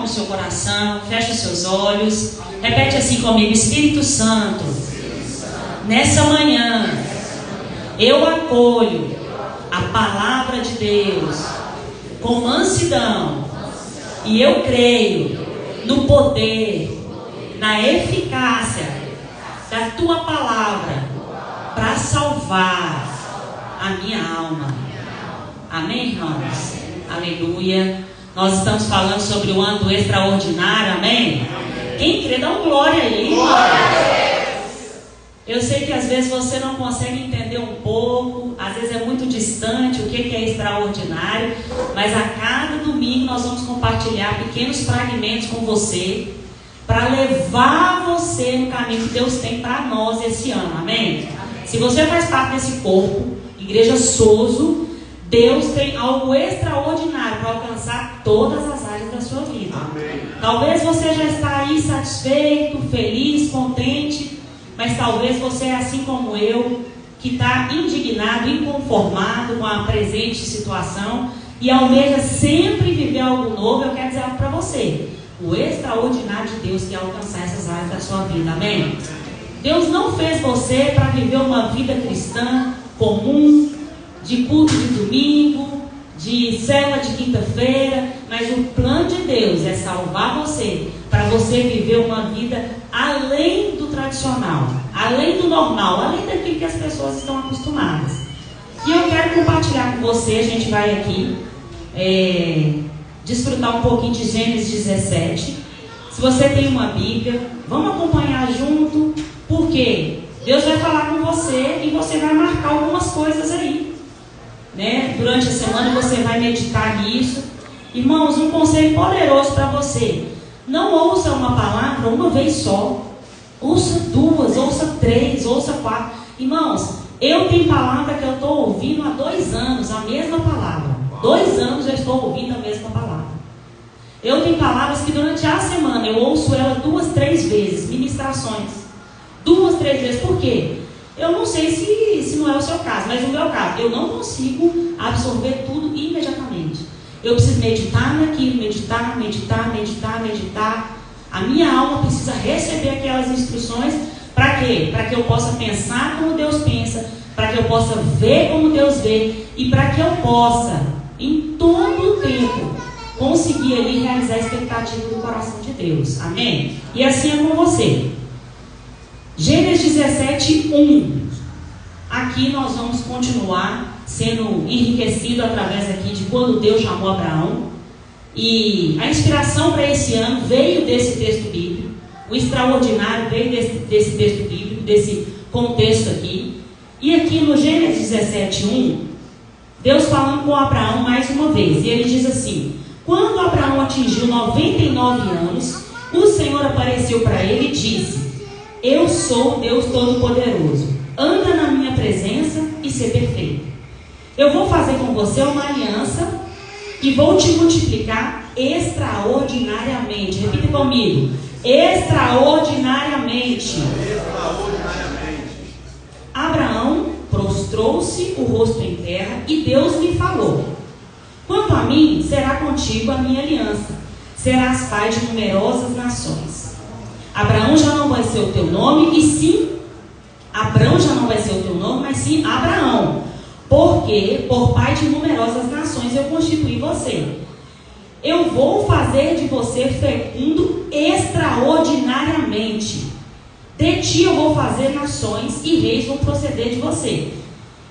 no seu coração, feche os seus olhos, repete assim comigo: Espírito Santo, nessa manhã eu acolho a palavra de Deus com mansidão e eu creio no poder, na eficácia da tua palavra para salvar a minha alma. Amém, irmãos? Aleluia. Nós estamos falando sobre o ano do extraordinário, amém? Quem crê, dá um glória aí. Eu sei que às vezes você não consegue entender um pouco, às vezes é muito distante o que é extraordinário, mas a cada domingo nós vamos compartilhar pequenos fragmentos com você, para levar você no caminho que Deus tem para nós esse ano, amém? Se você faz parte desse corpo, Igreja Sozo, Deus tem algo extraordinário para alcançar todas as áreas da sua vida. Amém. Talvez você já está aí satisfeito, feliz, contente, mas talvez você é assim como eu, que está indignado, inconformado com a presente situação e almeja sempre viver algo novo. Eu quero dizer algo para você: o extraordinário de Deus quer alcançar essas áreas da sua vida, amém? Deus não fez você para viver uma vida cristã comum, de culto de domingo, de célula de quinta-feira, mas o plano de Deus é salvar você, para você viver uma vida além do tradicional, além do normal, além daquilo que as pessoas estão acostumadas. E eu quero compartilhar com você, a gente vai aqui desfrutar um pouquinho de Gênesis 17. Se você tem uma Bíblia, vamos acompanhar junto, porque Deus vai falar com você e você vai marcar algumas coisas aí, né? Durante a semana você vai meditar nisso. Irmãos, um conselho poderoso para você: não ouça uma palavra uma vez só, ouça duas, ouça três, ouça quatro. Irmãos, eu tenho palavra que eu estou ouvindo há 2 anos, a mesma palavra. 2 anos eu estou ouvindo a mesma palavra. Eu tenho palavras que durante a semana eu ouço ela 2, 3 vezes, ministrações, 2, 3 vezes. Por quê? Eu não sei se não é o seu caso, mas no meu caso, eu não consigo absorver tudo imediatamente. Eu preciso meditar naquilo, meditar. A minha alma precisa receber aquelas instruções. Para quê? Para que eu possa pensar como Deus pensa, para que eu possa ver como Deus vê, e para que eu possa, em todo o tempo, conseguir ali realizar a expectativa do coração de Deus. Amém? E assim é com você. Gênesis 17, 1. Aqui nós vamos continuar sendo enriquecido através aqui de quando Deus chamou Abraão. E a inspiração para esse ano veio desse texto bíblico. O extraordinário veio desse texto bíblico, desse contexto aqui. E aqui no Gênesis 17, 1, Deus falando com Abraão mais uma vez. E ele diz assim: quando Abraão atingiu 99 anos, o Senhor apareceu para ele e disse: eu sou o Deus Todo-Poderoso, anda na minha presença e ser perfeito. Eu vou fazer com você uma aliança e vou te multiplicar extraordinariamente. Repita comigo: extraordinariamente. Abraão prostrou-se o rosto em terra e Deus lhe falou: quanto a mim, será contigo a minha aliança, serás pai de numerosas nações. Abraão já não vai ser o teu nome, e sim, Abrão já não vai ser o teu nome, mas sim Abraão, porque por pai de numerosas nações eu constituí você. Eu vou fazer de você fecundo extraordinariamente. De ti eu vou fazer nações, e reis vão proceder de você.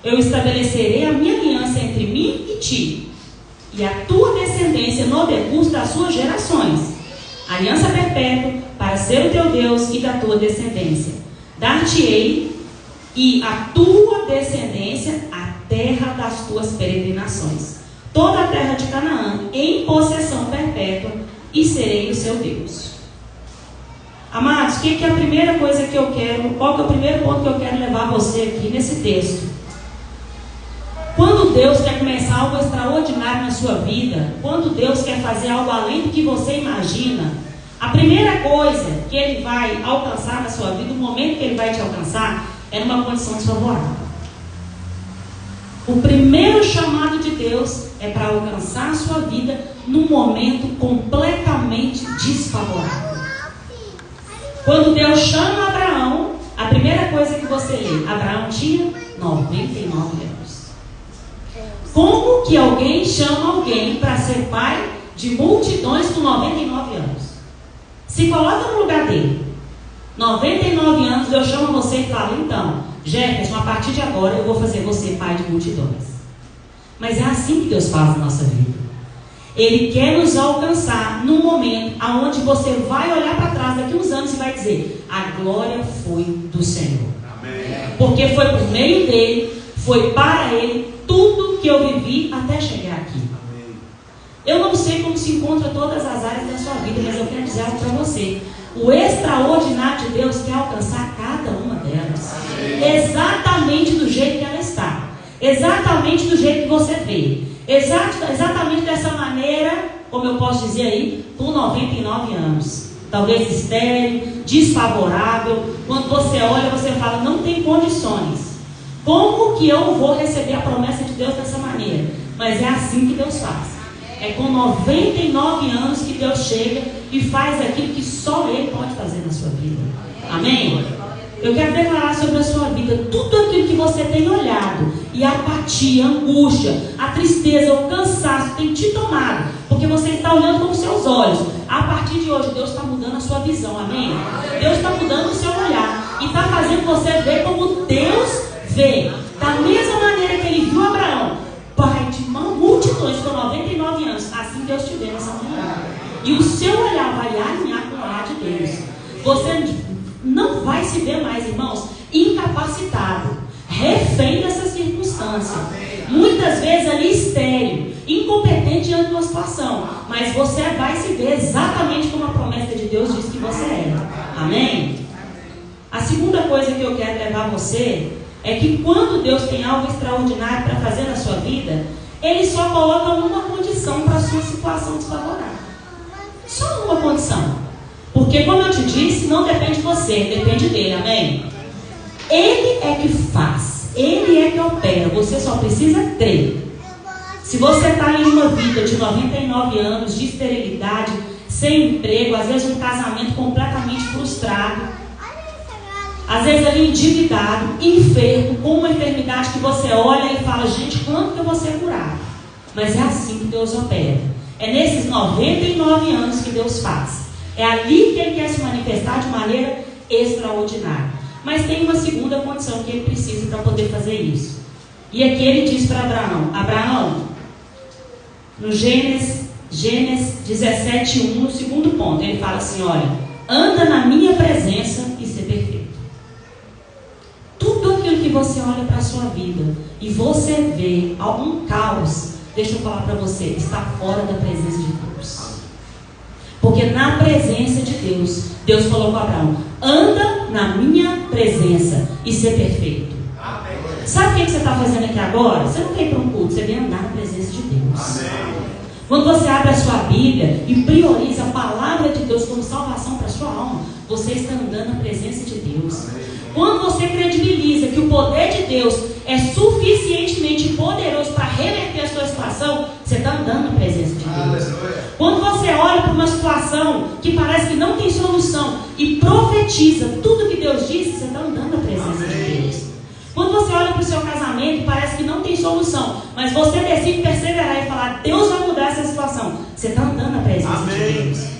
Eu estabelecerei a minha aliança entre mim e ti, e a tua descendência no decurso das suas gerações. Aliança perpétua para ser o teu Deus e da tua descendência. Dar-te-ei e a tua descendência a terra das tuas peregrinações, toda a terra de Canaã em possessão perpétua, e serei o seu Deus. Amados, o que é a primeira coisa que eu quero? Qual que é o primeiro ponto que eu quero levar você aqui nesse texto? Quando Deus quer começar algo extraordinário na sua vida, quando Deus quer fazer algo além do que você imagina, a primeira coisa que Ele vai alcançar na sua vida, o momento que Ele vai te alcançar, é numa condição desfavorável. O primeiro chamado de Deus é para alcançar a sua vida num momento completamente Quando Deus chama Abraão, a primeira coisa que você lê, Abraão tinha 99 anos. Como que alguém chama alguém para ser pai de multidões com 99 anos? Se coloca no lugar dele. 99 anos, Deus chama você e fala: então, Jefferson, a partir de agora eu vou fazer você pai de multidões. Mas é assim que Deus faz na nossa vida. Ele quer nos alcançar num momento onde você vai olhar para trás daqui uns anos e vai dizer: a glória foi do Senhor. Amém. Porque foi por meio dele, foi para ele tudo que eu vivi até chegar aqui. Amém. Eu não sei como se encontra todas as áreas da sua vida, mas eu quero dizer algo para você. O extraordinário de Deus quer alcançar cada uma delas. Amém. Exatamente do jeito que ela está. Exatamente do jeito que você vê. Exatamente dessa maneira, como eu posso dizer aí, com 99 anos. Talvez estéril, desfavorável. Quando você olha, você fala: não tem condições. Como que eu vou receber a promessa de Deus dessa maneira? Mas é assim que Deus faz. É com 99 anos que Deus chega e faz aquilo que só Ele pode fazer na sua vida. Amém? Eu quero declarar sobre a sua vida tudo aquilo que você tem olhado e a apatia, a angústia, a tristeza, o cansaço tem te tomado, porque você está olhando com os seus olhos. A partir de hoje, Deus está mudando a sua visão. Amém? Deus está mudando o seu olhar e está fazendo você ver como Deus vê. Da mesma maneira que Ele viu Abraão, pai de multidões com 99 anos, assim Deus te vê nessa manhã. E o seu olhar vai alinhar com o olhar de Deus. Você não vai se ver mais, irmãos, incapacitado, refém dessa circunstância. Muitas vezes ali estéril, incompetente diante de uma situação. Mas você vai se ver exatamente como a promessa de Deus diz que você é. Amém? A segunda coisa que eu quero levar você é que quando Deus tem algo extraordinário para fazer na sua vida, Ele só coloca uma condição para a sua situação desfavorável. Só uma condição. Porque, como eu te disse, não depende de você, depende dele, amém? Ele é que faz, ele é que opera, você só precisa crer. Se você está em uma vida de 99 anos, de esterilidade, sem emprego, às vezes um casamento completamente frustrado, às vezes ali endividado, enfermo, com uma enfermidade que você olha e fala: gente, quando que eu vou ser curado? Mas é assim que Deus opera. É nesses 99 anos que Deus faz. É ali que Ele quer se manifestar de maneira extraordinária. Mas tem uma segunda condição que Ele precisa para poder fazer isso. E aqui Ele diz para Abraão: Abraão, no Gênesis 17:1, no segundo ponto, Ele fala assim: olha, anda na minha presença e ser perfeito. Tudo aquilo que você olha para a sua vida e você vê algum caos, deixa eu falar para você, está fora da presença de Deus. Porque na presença de Deus, Deus falou para Abraão: anda na minha presença e ser perfeito. Amém. Sabe o que você está fazendo aqui agora? Você não veio para um culto, você veio andar na presença de Deus. Amém. Quando você abre a sua Bíblia e prioriza a palavra de Deus como salvação para a sua alma, você está andando na presença de Deus. Amém. Quando você credibiliza que o poder de Deus é suficientemente poderoso para reverter a sua situação, você está andando na presença de Deus. Quando você olha para uma situação que parece que não tem solução e profetiza tudo que Deus disse, você está andando na presença de Deus. Quando você olha para o seu casamento e parece que não tem solução, mas você decide perseverar e falar: Deus vai mudar essa situação, você está andando na presença de Deus.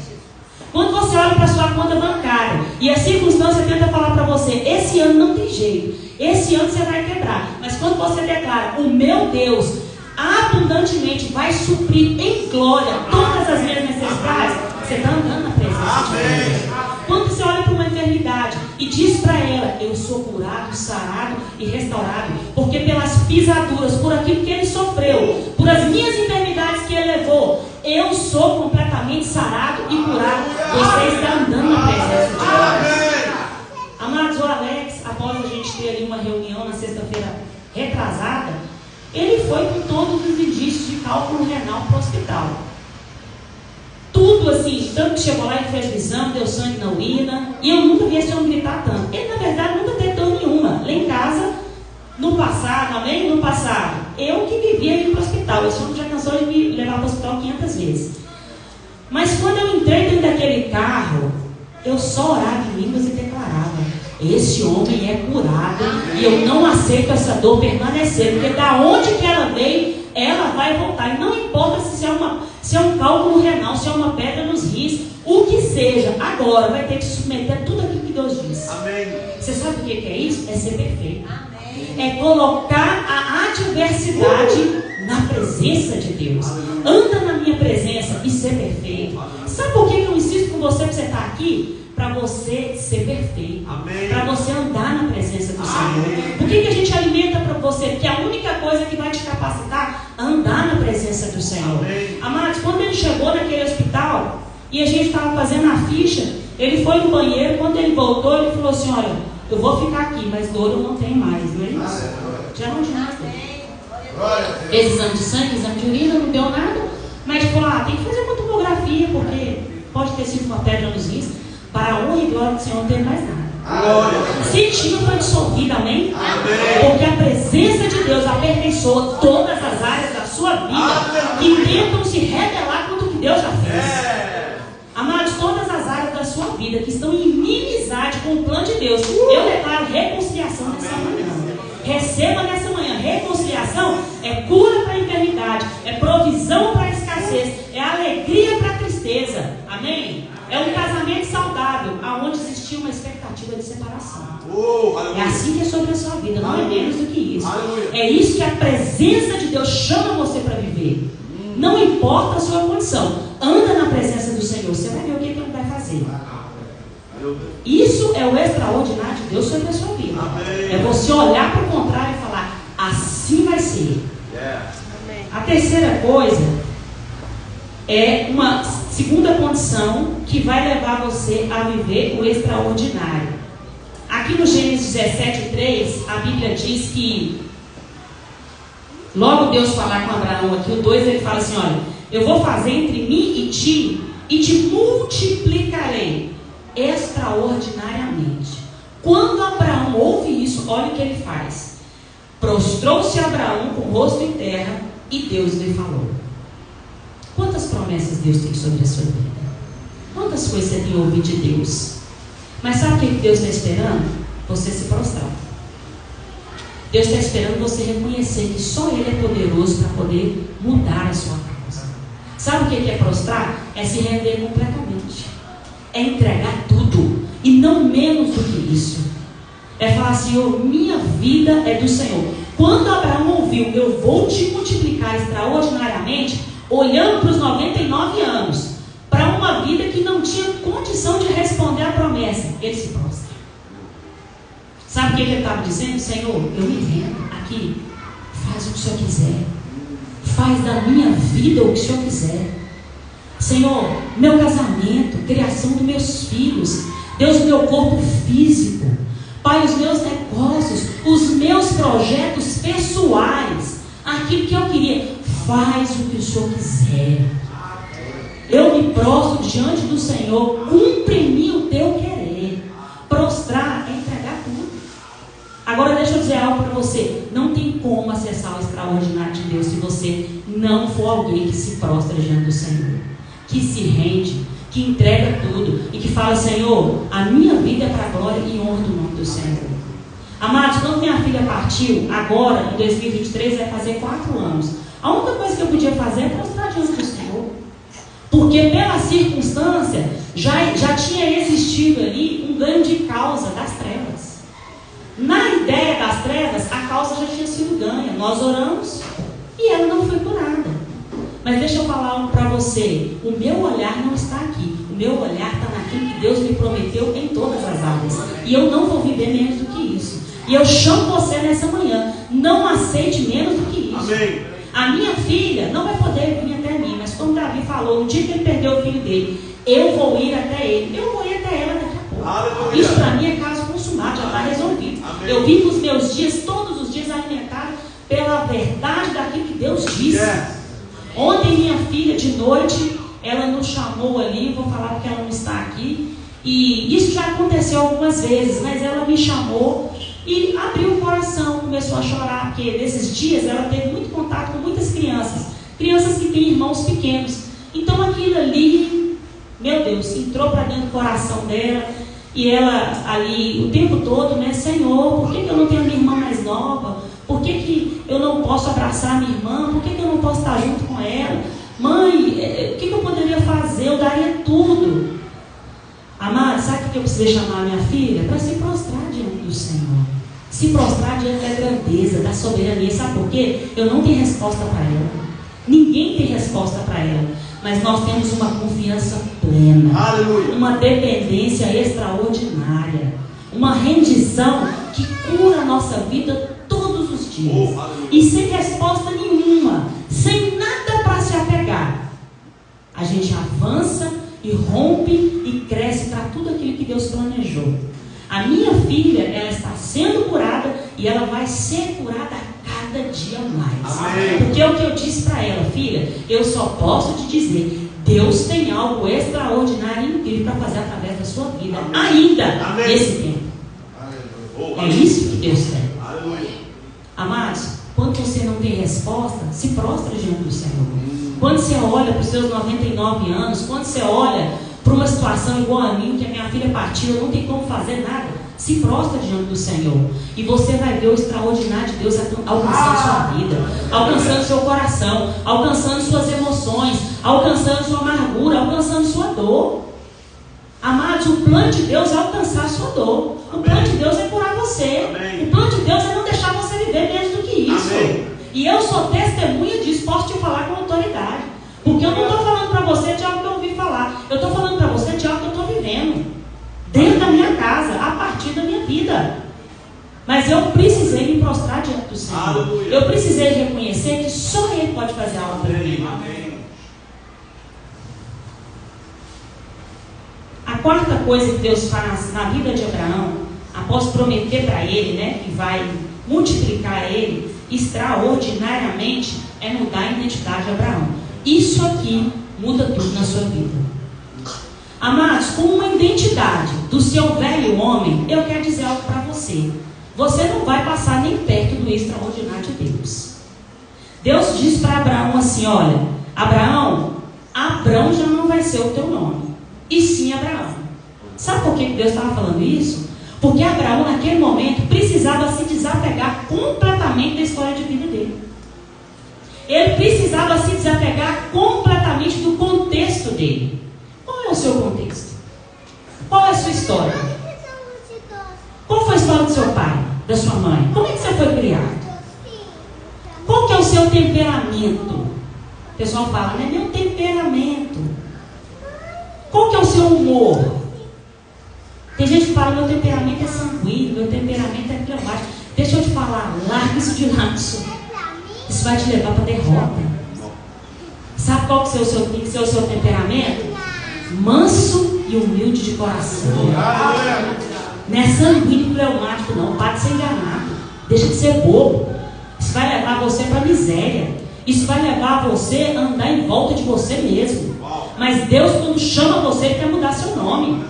Quando você olha para a sua conta bancária e a circunstância tenta falar para você: esse ano não tem jeito, esse ano você vai quebrar. Mas quando você declara: o meu Deus abundantemente vai suprir em glória todas as minhas necessidades, você está andando na presença de Deus. Quando você olha para uma enfermidade e diz para ela: eu sou curado, sarado e restaurado, porque pelas pisaduras, por aquilo que Ele sofreu, por as minhas enfermidades que Ele levou, eu sou completamente sarado e curado. Você está andando na presença de Deus. Amados, o Alex, após a gente ter ali uma reunião na sexta-feira retrasada, ele foi com todos os indícios de cálculo renal para o hospital. Tudo assim, tanto que chegou lá e fez o exame, deu sangue na urina, e eu nunca vi esse homem gritar tanto. Ele, na verdade, nunca teve dor nenhuma. Lá em casa, no passado, amém? No passado, eu que vivia ir para o hospital. Esse homem já cansou de me levar para o hospital 500 vezes. Mas quando eu entrei dentro daquele carro, eu só orava em em línguas e declarava: esse homem é curado e eu não aceito essa dor permanecer, porque da onde que ela veio, ela vai voltar. E não importa se é um cálculo renal, se é uma pedra nos rins, o que seja, agora vai ter que submeter tudo aquilo que Deus disse. Amém. Você sabe o que é isso? É ser perfeito. É colocar a adversidade na presença de Deus. Anda na minha presença e ser perfeito. Sabe por que eu insisto com você para você estar aqui? Para você ser perfeito. Para você andar na presença do Senhor. Por que a gente alimenta para você? Porque a única coisa que vai te capacitar a andar na presença do Senhor. Amados, quando ele chegou naquele hospital e a gente estava fazendo a ficha, ele foi no banheiro. Quando ele voltou, ele falou assim: olha, eu vou ficar aqui, mas dor eu não tenho mais, não é isso? Já não tinha nada. Fez exame de sangue, exame de urina, não deu nada. Mas falou: tem que fazer uma tomografia, porque pode ter sido uma pedra nos rins. Para a honra e glória do Senhor, não tem mais nada. Se tinha, foi dissolvida, amém? Porque a presença de Deus aperfeiçoa todas as áreas da sua vida que tentam se rebelar contra o que Deus já fez. Amados, todas as áreas da sua vida que estão em inimizade com o plano de Deus, eu declaro reconciliação nessa manhã. Receba nessa manhã. Reconciliação é cura para a enfermidade, é provisão para a escassez, é alegria para a tristeza. Amém? É um casamento saudável, aonde existia uma expectativa de separação. É assim que é sobre a sua vida, não é menos do que isso. É isso que a presença de Deus chama você para viver. Não importa a sua condição, anda na presença do Senhor, você vai ver o que Ele vai fazer. Isso é o extraordinário de Deus sobre a sua vida. É você olhar para o contrário e falar: assim vai ser. A terceira coisa é uma segunda condição que vai levar você a viver o extraordinário. Aqui no Gênesis 17:3, a Bíblia diz que logo Deus falar com Abraão aqui, o 2, ele fala assim: olha, eu vou fazer entre mim e te multiplicarei extraordinariamente. Quando Abraão ouve isso, olha o que ele faz. Prostrou-se Abraão com o rosto em terra e Deus lhe falou. Quantas promessas Deus tem sobre a sua vida? Quantas coisas você tem ouvido de Deus? Mas sabe o que Deus está esperando? Você se prostrar. Deus está esperando você reconhecer que só Ele é poderoso para poder mudar a sua causa. Sabe o que é prostrar? É se render completamente. É entregar tudo. E não menos do que isso. É falar: Senhor, minha vida é do Senhor. Quando Abraão ouviu: eu vou te multiplicar extraordinariamente, olhando para os 99 anos, para uma vida que não tinha condição de responder à promessa, ele se prostra. Sabe o que ele estava dizendo? Senhor, eu me rendo aqui, faz o que o Senhor quiser, faz da minha vida o que o Senhor quiser. Senhor, meu casamento, criação dos meus filhos, Deus, o meu corpo físico, Pai, os meus negócios, os meus projetos pessoais, aquilo que eu queria, faz o que o Senhor quiser. Eu me prostro diante do Senhor, cumpre em mim o teu querer. Prostrar é entregar tudo. Agora deixa eu dizer algo para você: não tem como acessar o extraordinário de Deus se você não for alguém que se prostra diante do Senhor, que se rende, que entrega tudo e que fala: Senhor, a minha vida é para a glória e honra do nome do Senhor. Amados, quando minha filha partiu, agora em 2023 vai fazer 4 anos, a única coisa que eu podia fazer é prostrar diante do Senhor, porque pela circunstância já tinha existido ali um ganho de causa das trevas. Na ideia das trevas, a causa já tinha sido ganha. Nós oramos e ela não foi curada. Mas deixa eu falar algo para você: o meu olhar não está aqui, o meu olhar está naquilo que Deus me prometeu em todas as áreas, e eu não vou viver menos do que isso. E eu chamo você nessa manhã: não aceite menos do que isso. Amém. A minha filha não vai poder vir até mim, mas como Davi falou, no dia que ele perdeu o filho dele, eu vou ir até ele, eu vou ir até ela daqui a pouco. Aleluia. Isso para mim é caso consumado, já está resolvido. Amém. Eu vivo os meus dias, todos os dias, alimentado pela verdade daquilo que Deus disse. Ontem minha filha de noite, ela nos chamou ali, vou falar porque ela não está aqui, e isso já aconteceu algumas vezes, mas ela me chamou e abriu o coração, começou a chorar, porque nesses dias ela teve muito contato com muitas crianças que têm irmãos pequenos. Então aquilo ali, meu Deus, entrou para dentro do coração dela, E ela ali, o tempo todo, né? Senhor, por que eu não tenho a minha irmã mais nova? Por que eu não posso abraçar a minha irmã? Por que eu não posso estar junto com ela? Mãe, o que eu poderia fazer? Eu daria tudo. Amado, sabe o que eu precisei chamar a minha filha? Para se prostrar diante do Senhor. Se prostrar diante da grandeza, da soberania. Sabe por quê? Eu não tenho resposta para ela. Ninguém tem resposta para ela. Mas nós temos uma confiança plena. Aleluia. Uma dependência extraordinária. Uma rendição que cura a nossa vida todos os dias. E sem resposta nenhuma. Sem nada para se apegar. A gente avança e rompe e cresce para tudo aquilo que Deus planejou. A minha filha, ela está sendo curada e ela vai ser curada a cada dia mais. Amém. Porque é o que eu disse para ela, filha, eu só posso te dizer, Deus tem algo extraordinário e incrível para fazer através da sua vida. Amém. Ainda Amém. Nesse tempo. É isso que Deus quer. Amados, quando você não tem resposta, se prostra diante do Senhor. Quando você olha para os seus 99 anos, quando você olha para uma situação igual a mim, que a minha filha partiu, eu não tenho como fazer nada, se prostra diante do Senhor. E você vai ver o extraordinário de Deus alcançando sua vida, alcançando seu coração, alcançando suas emoções, alcançando sua amargura, alcançando sua dor. Amados, o plano de Deus é alcançar a sua dor. O plano de Deus é curar você. O plano de Deus é não deixar você viver menos do que isso. Amém. E eu sou testemunha disso, posso te falar com autoridade. Porque eu não estou falando para você de algo que eu ouvi falar. Eu estou falando para você de algo que eu estou vivendo. Dentro da minha casa, a partir da minha vida. Mas eu precisei me prostrar diante do Senhor. Aleluia. Eu precisei reconhecer que só Ele pode fazer algo para mim. A quarta coisa que Deus faz na vida de Abraão, após prometer para ele, né, que vai multiplicar ele extraordinariamente, é mudar a identidade de Abraão. Isso aqui muda tudo na sua vida. Amados, com uma identidade do seu velho homem, eu quero dizer algo para você. Você não vai passar nem perto do extraordinário de Deus. Deus diz para Abraão assim, olha, Abraão já não vai ser o teu nome. E sim Abraão. Sabe por que Deus estava falando isso? Porque Abraão naquele momento precisava se desapegar completamente da história de vida dele. Ele precisava se desapegar completamente do contexto dele. Qual é o seu contexto? Qual é a sua história? Qual foi a história do seu pai, da sua mãe? Como é que você foi criado? Qual que é o seu temperamento? O pessoal fala, né? Meu temperamento. Qual que é o seu humor? Tem gente que fala, meu temperamento é sanguíneo, meu temperamento é fleumático. Deixa eu te falar, larga isso de lado. Isso vai te levar para a derrota. Sabe qual que tem que ser o seu temperamento? Manso e humilde de coração. Não é sanguíneo e fleumático não, para de ser enganado. Deixa de ser bobo. Isso vai levar você para a miséria. Isso vai levar você a andar em volta de você mesmo. Mas Deus, quando chama você, Ele quer mudar seu nome.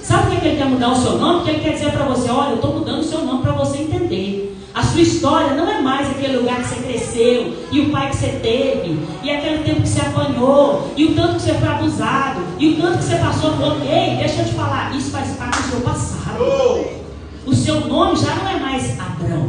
Sabe por que Ele quer mudar o seu nome? Porque Ele quer dizer para você, olha, eu estou mudando o seu nome para você entender. A sua história não é mais aquele lugar que você cresceu, e o pai que você teve, e aquele tempo que você apanhou, e o tanto que você foi abusado, e o tanto que você passou por... Ei, deixa eu te falar, isso faz parte do seu passado. O seu nome já não é mais Abrão.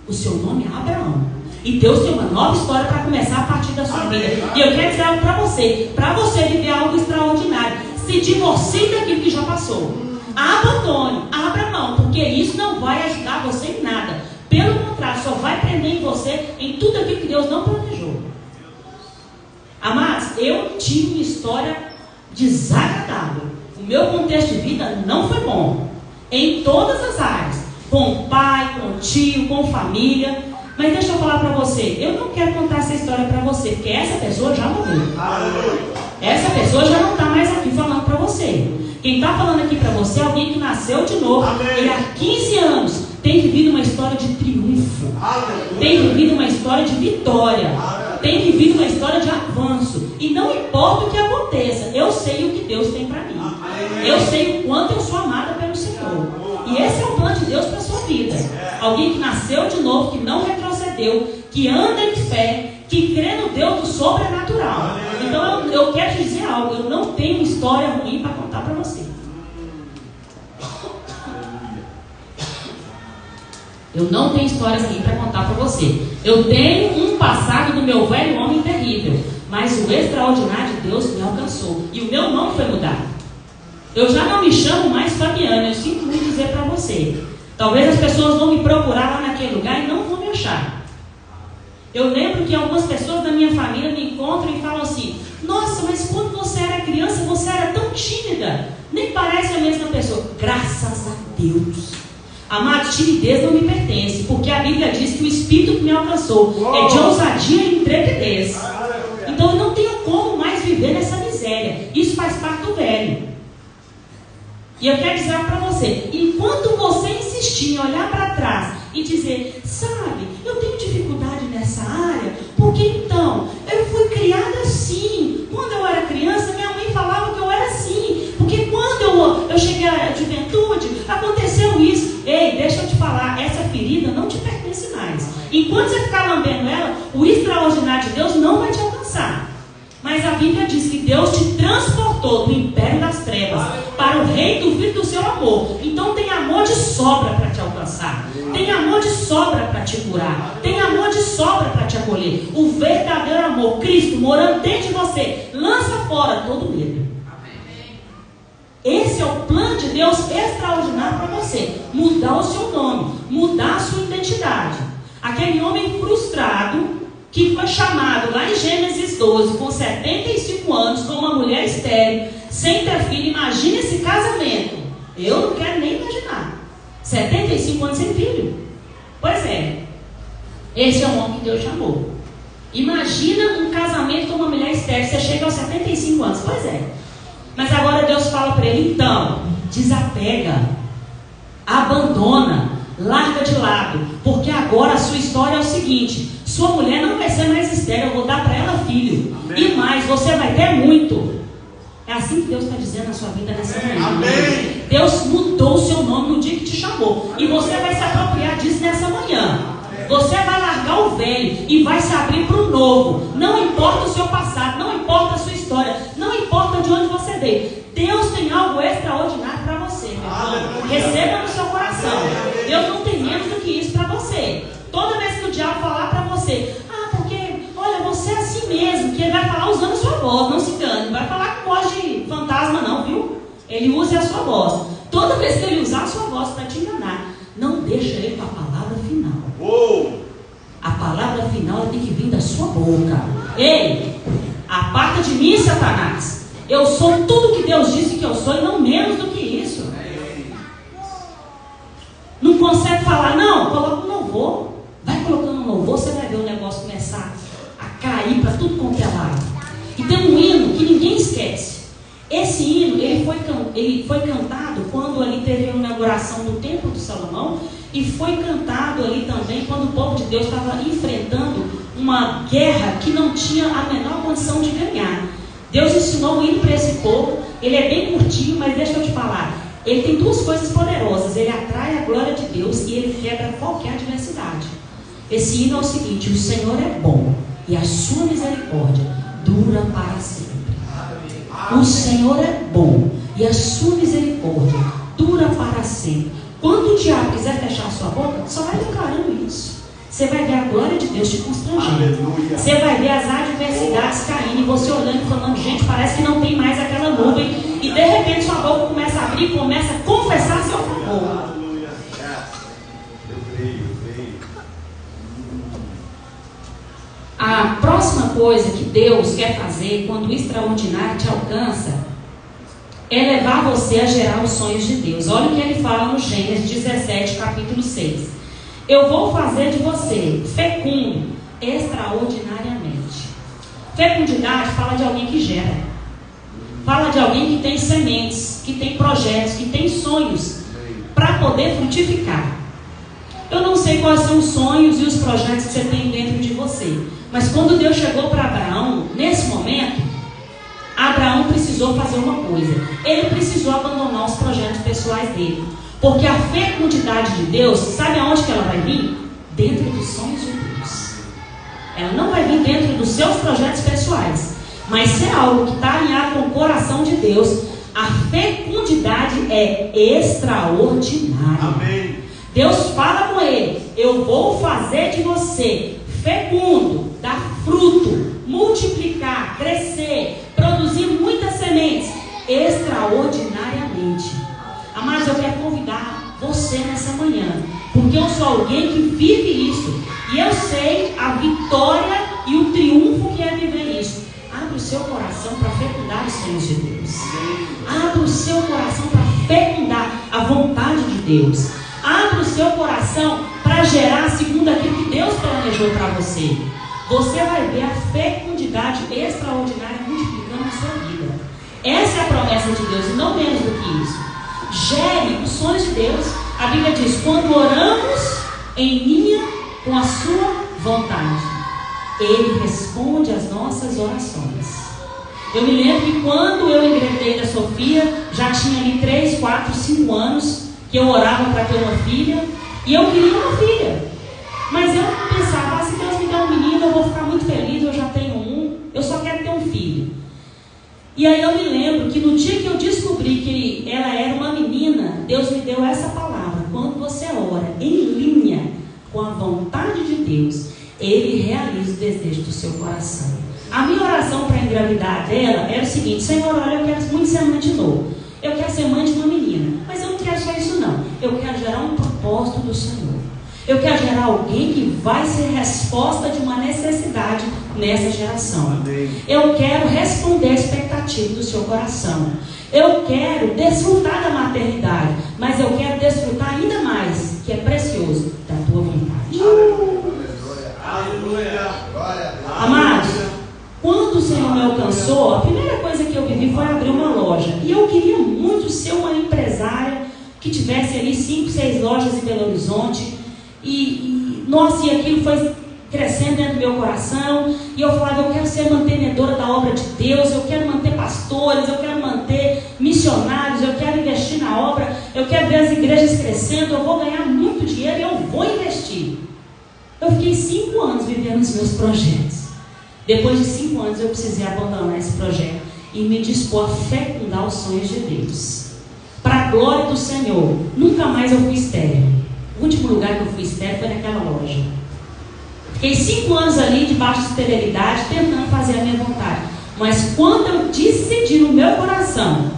O seu nome é Abraão. E Deus tem uma nova história para começar a partir da sua vida. E eu quero dizer algo para você viver algo extraordinário. Se divorcie daquilo que já passou. Abandone, abra mão, porque isso não vai ajudar você em nada. Pelo contrário, só vai prender em você em tudo aquilo que Deus não planejou. Amados, eu tive uma história desagradável. O meu contexto de vida não foi bom. Em todas as áreas. Com o pai, com o tio, com família. Mas deixa eu falar para você, eu não quero contar essa história para você, porque essa pessoa já morreu. Essa pessoa já não está mais aqui falando para você. Quem está falando aqui para você é alguém que nasceu de novo. E há 15 anos tem vivido uma história de triunfo. Tem vivido uma história de vitória. Tem vivido uma história de avanço. E não importa o que aconteça, eu sei o que Deus tem para mim. Eu sei o quanto eu sou amada pelo Senhor. E esse é o plano de Deus para a sua vida. Alguém que nasceu de novo, que não retrocedeu, que anda em fé, que crê no Deus do sobrenatural. Então eu quero te dizer algo, eu não tenho história ruim para contar para você. Eu não tenho histórias aqui para contar para você. Eu tenho um passado do meu velho homem terrível, mas o extraordinário de Deus me alcançou. E o meu nome foi mudado. Eu já não me chamo mais Fabiana, eu sinto muito dizer para você. Talvez as pessoas vão me procurar lá naquele lugar e não vão me achar. Eu lembro que algumas pessoas da minha família me encontram e falam assim: nossa, mas quando você era criança, você era tão tímida. Nem parece a mesma pessoa. Graças a Deus. Amado, timidez não me pertence, porque a Bíblia diz que o Espírito que me alcançou é de ousadia e intrepidez. Então eu não tenho como mais viver nessa miséria. Isso faz parte do velho. E eu quero dizer algo para você: enquanto você insistir em olhar para trás e dizer, sabe, eu tenho dificuldade nessa área, porque então, eu fui criada assim. Quando eu era criança, minha mãe falava que eu era assim, porque quando eu cheguei à juventude, aconteceu isso. Ei, deixa eu te falar, essa ferida não te pertence mais. Enquanto você ficar lambendo ela, o extraordinário de Deus não vai te alcançar. Mas a Bíblia diz que Deus te transportou do império das trevas para o rei do filho do seu amor. Então tem amor de sobra para te alcançar. Tem amor de sobra para te curar. Tem amor de sobra para te acolher. O verdadeiro amor, Cristo, morando dentro de você, lança fora todo medo. Esse é o plano de Deus extraordinário para você. Mudar o seu nome, mudar a sua identidade. Aquele homem frustrado que foi chamado lá em Gênesis 12, com 75 anos, com uma mulher estéril, sem ter filho. Imagina esse casamento. Eu não quero nem imaginar. 75 anos sem filho. Pois é. Esse é o homem que Deus chamou. Imagina um casamento com uma mulher estéril. Você chega aos 75 anos. Pois é. Mas agora Deus fala para ele: então, desapega, abandona, larga de lado, porque agora a sua história é o seguinte: sua mulher não vai ser mais estéril, eu vou dar para ela filho. Amém. E mais, você vai ter muito. É assim que Deus está dizendo na sua vida nessa manhã. Amém. Deus mudou o seu nome no dia que te chamou, e você vai se apropriar disso nessa manhã. Você vai largar o velho e vai se abrir para o novo. Não importa o seu passado, não importa a sua história, não importa de onde você veio. Deus tem algo extraordinário para você, meu irmão. Receba no seu coração. Deus não tem menos do que isso para você. Toda vez que o diabo falar para você: ah, porque, olha, você é assim mesmo, que ele vai falar usando a sua voz, não se engane. Não vai falar com voz de fantasma não, viu? Ele usa a sua voz. Toda vez que ele usar a sua voz para te enganar, não deixa ele com a palavra final. A palavra final tem que vir da sua boca. Ei, aparta de mim, Satanás. Eu sou tudo que Deus disse que eu sou e não menos do que isso. Não consegue falar, não? Coloca um louvor. Vai colocando um louvor, você vai ver o negócio começar a cair para tudo quanto é lado. E tem um hino que ninguém esquece. Esse hino, ele foi cantado quando ali teve a inauguração do Templo de Salomão, e foi cantado ali também quando o povo de Deus estava enfrentando uma guerra que não tinha a menor condição de ganhar. Deus ensinou o hino para esse povo. Ele é bem curtinho, mas deixa eu te falar. Ele tem duas coisas poderosas: ele atrai a glória de Deus e ele quebra qualquer adversidade. Esse hino é o seguinte: o Senhor é bom e a sua misericórdia dura para sempre. O Senhor é bom e a sua misericórdia dura para sempre. Quando o diabo quiser fechar a sua boca, só vai declarando isso. Você vai ver a glória de Deus te constrangendo. Você vai ver as adversidades caindo e você olhando e falando: gente, parece que não tem mais aquela nuvem. E de repente sua boca começa a abrir e começa a confessar seu favor. A próxima coisa que Deus quer fazer quando o extraordinário te alcança é levar você a gerar os sonhos de Deus. Olha o que ele fala no Gênesis 17, capítulo 6. Eu vou fazer de você fecundo extraordinariamente. Fecundidade fala de alguém que gera. Fala de alguém que tem sementes, que tem projetos, que tem sonhos para poder frutificar. Eu não sei quais são os sonhos e os projetos que você tem dentro de você, mas quando Deus chegou para Abraão, nesse momento, Abraão precisou fazer uma coisa. Ele precisou abandonar os projetos pessoais dele, porque a fecundidade de Deus, sabe aonde que ela vai vir? Dentro dos sonhos de Deus. Ela não vai vir dentro dos seus projetos pessoais, mas se é algo que está alinhado com o coração de Deus, a fecundidade é extraordinária. Amém. Deus fala com ele: eu vou fazer de você fecundo, dar fruto, multiplicar, crescer, produzir muitas sementes, extraordinariamente. Amados, eu quero convidar você nessa manhã, porque eu sou alguém que vive isso, e eu sei a vitória e o triunfo que é viver isso. Abre o seu coração para fecundar os sonhos de Deus. Abre o seu coração para fecundar a vontade de Deus. Abre o seu coração para gerar segundo aquilo que Deus planejou para você. Você vai ver a fecundidade extraordinária multiplicando a sua vida. Essa é a promessa de Deus, e não menos do que isso. Gere os sonhos de Deus. A Bíblia diz: quando oramos em linha com a sua vontade, Ele responde às nossas orações. Eu me lembro que quando eu engravidei da Sofia, já tinha ali 3, 4, 5 anos que eu orava para ter uma filha, e eu queria uma filha, mas eu pensava: se Deus me der um menino, eu vou ficar muito feliz, eu já tenho um, eu só quero ter um filho. E aí eu me lembro que no dia que eu descobri que ela era uma menina, Deus me deu essa palavra: quando você ora em linha com a vontade de Deus, Ele realiza o desejo do seu coração. A minha oração para engravidar dela era o seguinte: Senhor, olha, eu quero muito ser mãe de novo. Eu quero ser mãe de uma menina. Mas eu não quero só isso não. Eu quero gerar um propósito do Senhor. Eu quero gerar alguém que vai ser resposta de uma necessidade nessa geração. Amém. Eu quero responder a expectativa do seu coração. Eu quero desfrutar da maternidade, mas eu quero desfrutar ainda mais, que é precioso, da tua vontade. Aleluia. Amados, quando o Senhor me alcançou, a primeira coisa que eu vivi foi abrir uma loja. E eu queria muito ser uma empresária que tivesse ali 5, 6 lojas em Belo Horizonte. Nossa, e aquilo foi crescendo dentro do meu coração. E eu falava: eu quero ser mantenedora da obra de Deus, eu quero manter pastores, eu quero manter missionários, eu quero investir na obra, eu quero ver as igrejas crescendo, eu vou ganhar muito dinheiro e eu vou investir. Eu fiquei 5 anos vivendo os meus projetos. Depois de 5 anos eu precisei abandonar esse projeto e me dispor a fecundar os sonhos de Deus. Para a glória do Senhor, nunca mais eu fui estéril. O último lugar que eu fui estéril foi naquela loja. Fiquei 5 anos ali debaixo de esterilidade, tentando fazer a minha vontade. Mas quando eu decidi no meu coração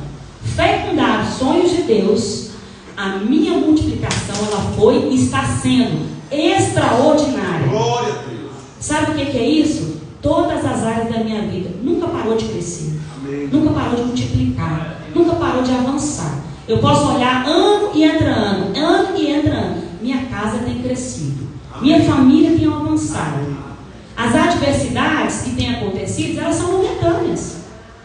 fecundar os sonhos de Deus, a minha multiplicação, ela foi e está sendo extraordinária. Glória a Deus. Sabe o que é isso? Todas as áreas da minha vida nunca parou de crescer. Amém. Nunca parou de multiplicar, nunca parou de avançar. Eu posso olhar ano e entra ano, ano e entra ano. Minha casa tem crescido, minha família tem avançado. As adversidades que têm acontecido, elas são momentâneas.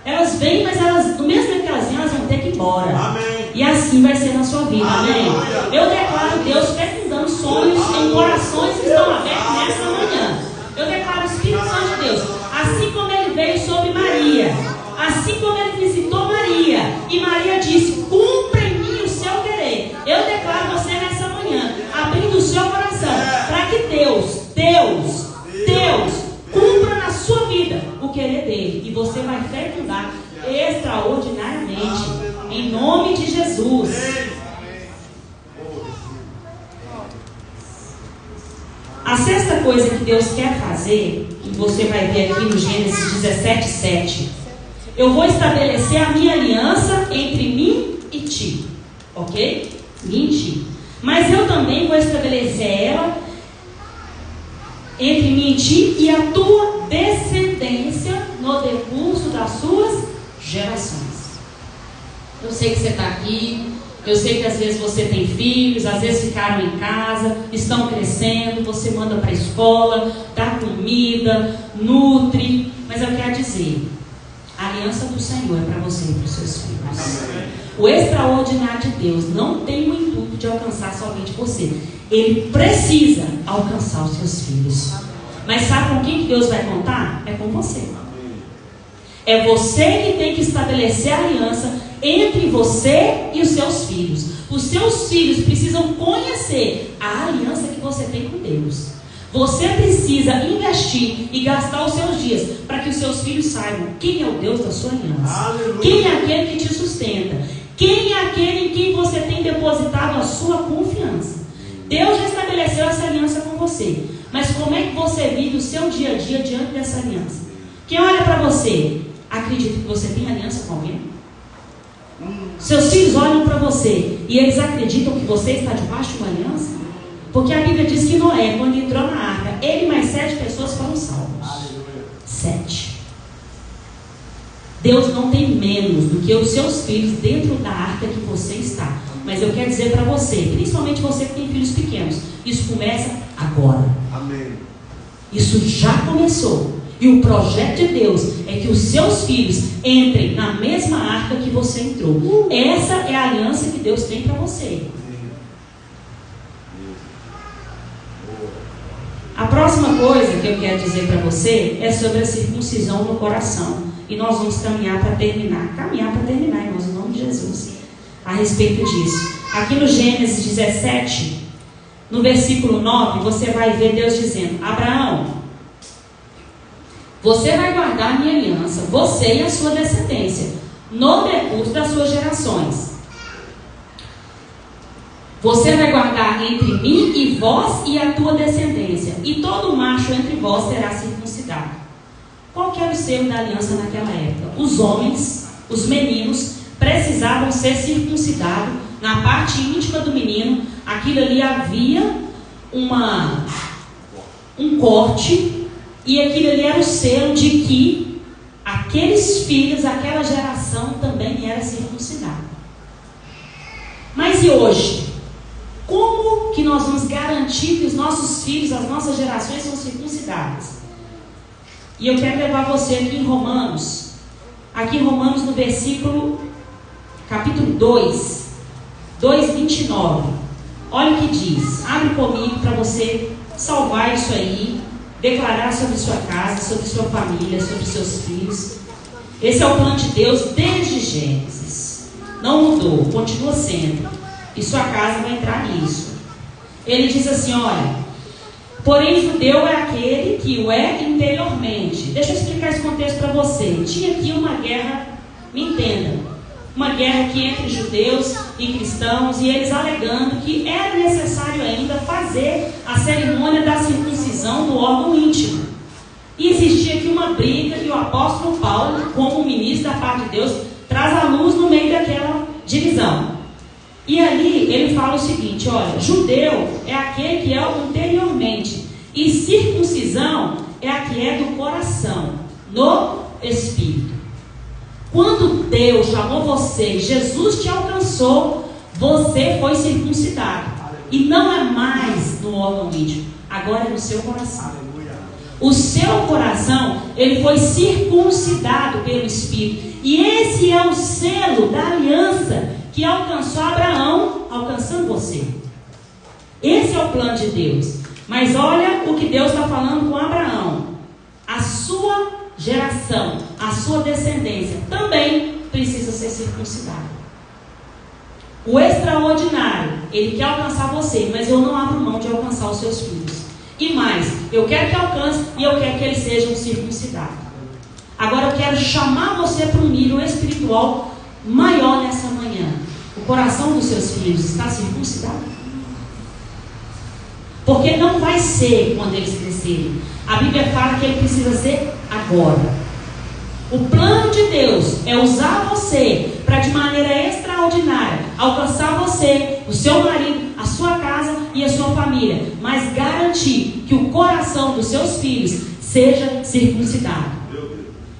Elas vêm, mas elas, no mesmo tempo que elas vêm, elas vão ter que ir embora. Amém. E assim vai ser na sua vida. Amém. Eu declaro Deus fecundando sonhos em corações que estão abertos nessa manhã. Eu declaro o Espírito Santo de Deus, assim como Ele veio sobre Maria, assim como Ele visitou Maria, e Maria disse: cumpra em mim o seu querer. Eu declaro você nessa manhã, abrindo o seu coração, para que Deus cumpra na sua vida o querer dele, e você vai fecundar extraordinariamente, em nome de Jesus. A sexta coisa que Deus quer fazer, e você vai ver aqui no Gênesis 17:7, eu vou estabelecer a minha aliança entre mim e ti, ok? Mim e ti. Mas eu também vou estabelecer ela entre mim e ti e a tua descendência no decurso das suas gerações. Eu sei que você está aqui, eu sei que às vezes você tem filhos, às vezes ficaram em casa, estão crescendo, você manda para a escola, dá comida, nutre, mas eu quero dizer, a aliança do Senhor é para você e para os seus filhos. O extraordinário de Deus não tem o intuito de alcançar somente você. Ele precisa alcançar os seus filhos. Mas sabe com quem Deus vai contar? É com você. É você que tem que estabelecer a aliança entre você e os seus filhos. Os seus filhos precisam conhecer a aliança que você tem com Deus. Você precisa investir e gastar os seus dias para que os seus filhos saibam quem é o Deus da sua aliança. Aleluia. Quem é aquele que te sustenta. Quem é aquele em quem você tem depositado a sua confiança. Deus já estabeleceu essa aliança com você. Mas como é que você vive o seu dia a dia diante dessa aliança? Quem olha para você, acredita que você tem aliança com alguém? Seus filhos olham para você e eles acreditam que você está debaixo de uma aliança? Porque a Bíblia diz que Noé, quando entrou na arca, ele e mais 7 pessoas foram salvos. 7. Deus não tem menos do que os seus filhos dentro da arca que você está. Mas eu quero dizer para você, principalmente você que tem filhos pequenos, isso começa agora. Amém. Isso já começou. E o projeto de Deus é que os seus filhos entrem na mesma arca que você entrou. Essa é a aliança que Deus tem para você. A próxima coisa que eu quero dizer para você é sobre a circuncisão no coração. E nós vamos caminhar para terminar, irmãos, em nome de Jesus, a respeito disso. Aqui no Gênesis 17, no versículo 9, você vai ver Deus dizendo: Abraão, você vai guardar a minha aliança, você e a sua descendência, no decurso das suas gerações. Você vai guardar entre mim e vós e a tua descendência, e todo macho entre vós será circuncidado. Qual que era o selo da aliança naquela época? Os homens, os meninos, precisavam ser circuncidados. Na parte íntima do menino, aquilo ali havia um corte, e aquilo ali era o selo de que aqueles filhos, aquela geração também era circuncidada. Mas e hoje? Como que nós vamos garantir que os nossos filhos, as nossas gerações são circuncidadas? E eu quero levar você aqui em Romanos, no versículo, capítulo 2, 2:29. Olha o que diz. Abre comigo para você salvar isso aí, declarar sobre sua casa, sobre sua família, sobre seus filhos. Esse é o plano de Deus desde Gênesis. Não mudou, continua sendo. E sua casa vai entrar nisso. Ele diz assim, olha: porém, judeu é aquele que o é interiormente. Deixa eu explicar esse contexto para você. Tinha aqui uma guerra, me entenda, uma guerra aqui entre judeus e cristãos, e eles alegando que era necessário ainda fazer a cerimônia da circuncisão do órgão íntimo. E existia aqui uma briga, e o apóstolo Paulo, como ministro da parte de Deus, traz a luz no meio daquela divisão. E ali ele fala o seguinte: olha, judeu é aquele que é o interiormente, e circuncisão é a que é do coração, no espírito. Quando Deus chamou você, Jesus te alcançou, você foi circuncidado. E não é mais no órgão íntimo, agora é no seu coração. O seu coração, ele foi circuncidado pelo Espírito. E esse é o selo da aliança que alcançou Abraão, alcançando você. Esse é o plano de Deus. Mas olha o que Deus está falando com Abraão: a sua geração, a sua descendência também precisa ser circuncidada. O extraordinário, ele quer alcançar você, mas eu não abro mão de alcançar os seus filhos. E mais, eu quero que alcance e eu quero que eles sejam circuncidados. Agora eu quero chamar você para um nível espiritual maior nessa manhã. O coração dos seus filhos está circuncidado? Porque não vai ser quando eles crescerem. A Bíblia fala que ele precisa ser agora. O plano de Deus é usar você para, de maneira extraordinária, alcançar você, o seu marido, a sua casa e a sua família, mas garantir que o coração dos seus filhos seja circuncidado.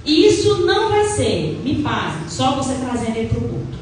E isso não vai ser, me pasme, só você trazendo ele para o culto.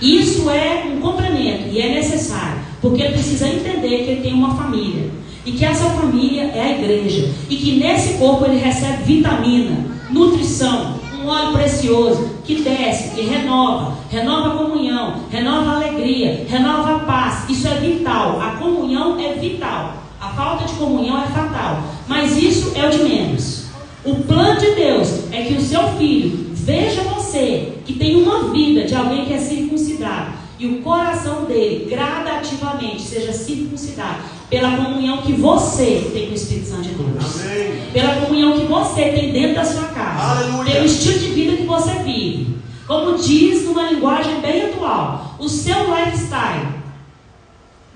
Isso é um complemento e é necessário, porque ele precisa entender que ele tem uma família, e que essa família é a igreja, e que nesse corpo ele recebe vitamina, nutrição, um óleo precioso que desce e renova a comunhão, renova a alegria, renova a paz. Isso é vital. A comunhão é vital, a falta de comunhão é fatal, mas isso é o de menos. O plano de Deus é que o seu filho veja você, que tem uma vida de alguém que é circuncidado, e o coração dele gradativamente seja circuncidado pela comunhão que você tem com o Espírito Santo de Deus. Amém. Pela comunhão que você tem dentro da sua casa. Aleluia. Pelo estilo de vida que você vive. Como diz numa linguagem bem atual, o seu lifestyle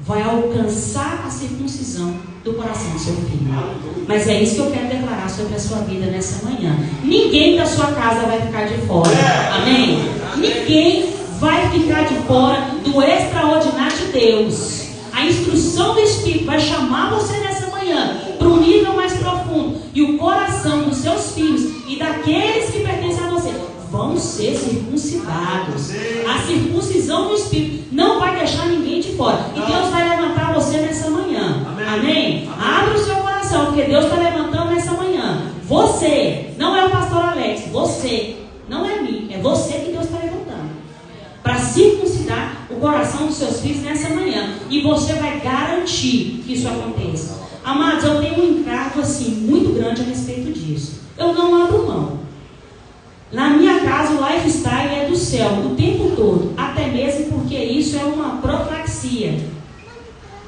vai alcançar a circuncisão do coração do seu filho. Mas é isso que eu quero declarar sobre a sua vida nessa manhã. Ninguém da sua casa vai ficar de fora. Amém? Ninguém vai ficar de fora do extraordinário de Deus. A instrução do Espírito vai chamar você nessa manhã para um nível mais profundo. E o coração dos seus filhos e daqueles que pertencem a você vão ser circuncidados. A circuncisão do Espírito não vai deixar ninguém de fora. E Deus vai levantar você nessa manhã. Amém? Abra o seu coração, porque Deus está levantando nessa manhã. Você, não é o pastor Alex, você, não é mim, é você que Deus está levantando para circuncidar o coração dos seus filhos nessa manhã. E você vai garantir que isso aconteça. Amados, eu tenho um encargo assim muito grande a respeito disso. Eu não abro mão. Na minha casa o lifestyle é do céu o tempo todo, até mesmo porque isso é uma profilaxia,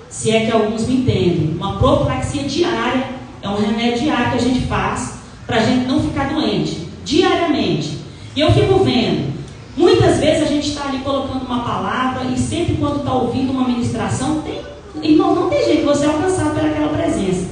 se é que alguns me entendem. Uma profilaxia diária, é um remédio diário que a gente faz para a gente não ficar doente, diariamente. E eu fico vendo, muitas vezes a gente está ali colocando uma palavra e sempre quando está ouvindo uma ministração, irmão, não tem jeito, você é alcançado pelaquela presença.